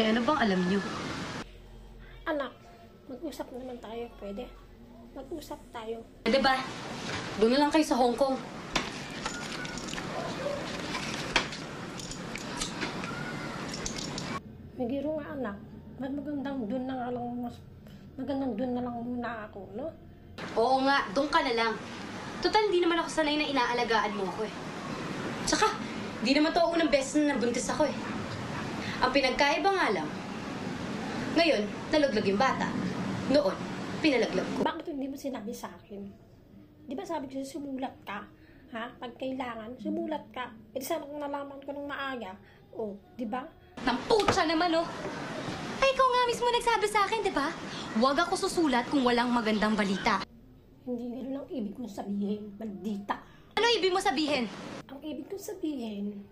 ano bang alam niyo? Anak, mag-usap naman tayo, pwede? Mag-usap tayo. Pwede ba? Doon na lang kayo sa Hong Kong. Magiro nga, anak. Mas magandang dun na nga lang, magandang dun na lang muna ako, no? Oo nga, doon ka na lang. Total, hindi naman ako sanay na inaalagaan mo ako eh. Tsaka, di naman to unang beses na nabuntis ako eh. Ang pinagkaiba nga lang, ngayon, nalaglag yung bata. Noon, pinalaglag ko. Bakit hindi mo sinabi sa akin? Di ba sabi ko sumulat ka? Ha? Pag kailangan, sumulat ka. E di sana kung nalaman ko nung maaga. O, di ba? Namputsa naman, oh. Ay, ikaw nga mismo nagsabi sa akin, di ba? Huwag ako susulat kung walang magandang balita. Hindi gano'n ang ibig kong sabihin, bandita. Ano ibig mo sabihin? Ang ibig kong sabihin,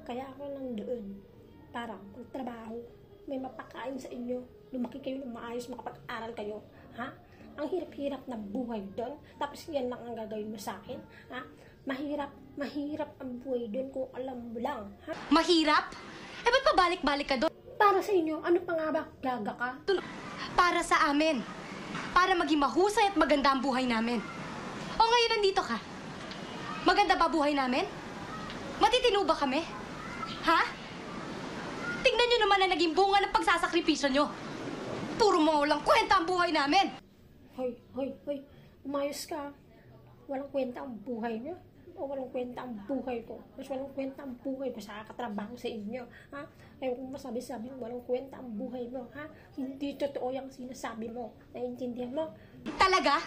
kaya ako nandoon para magtrabaho, may mapakain sa inyo, lumaki kayo ng maayos, makapag-aral kayo, ha? Ang hirap-hirap na buhay doon, tapos yan lang ang gagawin mo sa akin, ha? Mahirap ang buhay doon kung alam mo lang, ha? Mahirap? Eh, ba't pabalik-balik ka doon? Para sa inyo, ano pa nga ba? Gaga ka? Para sa amin. Para maging mahusay at maganda ang buhay namin. O ngayon nandito ka. Maganda ba buhay namin? Matitino ba kami? Ha? Tingnan nyo naman na naging bunga ng pagsasakripisyo nyo. Puro mga walang kwenta ang buhay namin. Hoy, umayos ka. Walang kwenta ang buhay niyo. O walang kwenta ang buhay ko. Mas walang kwenta ang buhay ko sa kakatrabaho sa inyo. Ha? Kaya kung masabi-sabi mo, walang kwenta ang buhay mo. Ha? Hindi totoo yung sinasabi mo. Naiintindihan mo? Talaga?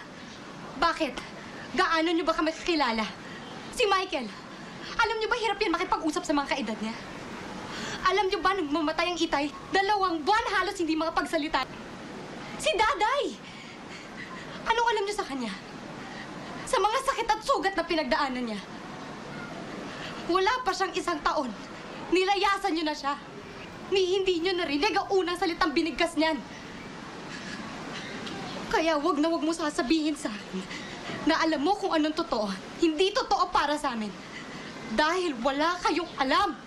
Bakit? Gaano nyo ba kami kakilala? Si Michael, alam nyo ba hirap yan makipag-usap sa mga kaedad niya? Alam nyo ba nung mamatay ang itay, 2 buwan halos hindi makapagsalita? Si Daday! Anong alam nyo sa kanya? Sa mga sakit at sugat na pinagdaanan niya. Wala pa siyang 1 taon. Nilayasan nyo na siya. Hindi nyo narinig ang unang salitang binigkas niyan. Kaya wag na wag mo sasabihin sa akin na alam mo kung anong totoo. Hindi totoo para sa amin. Dahil wala kayong alam.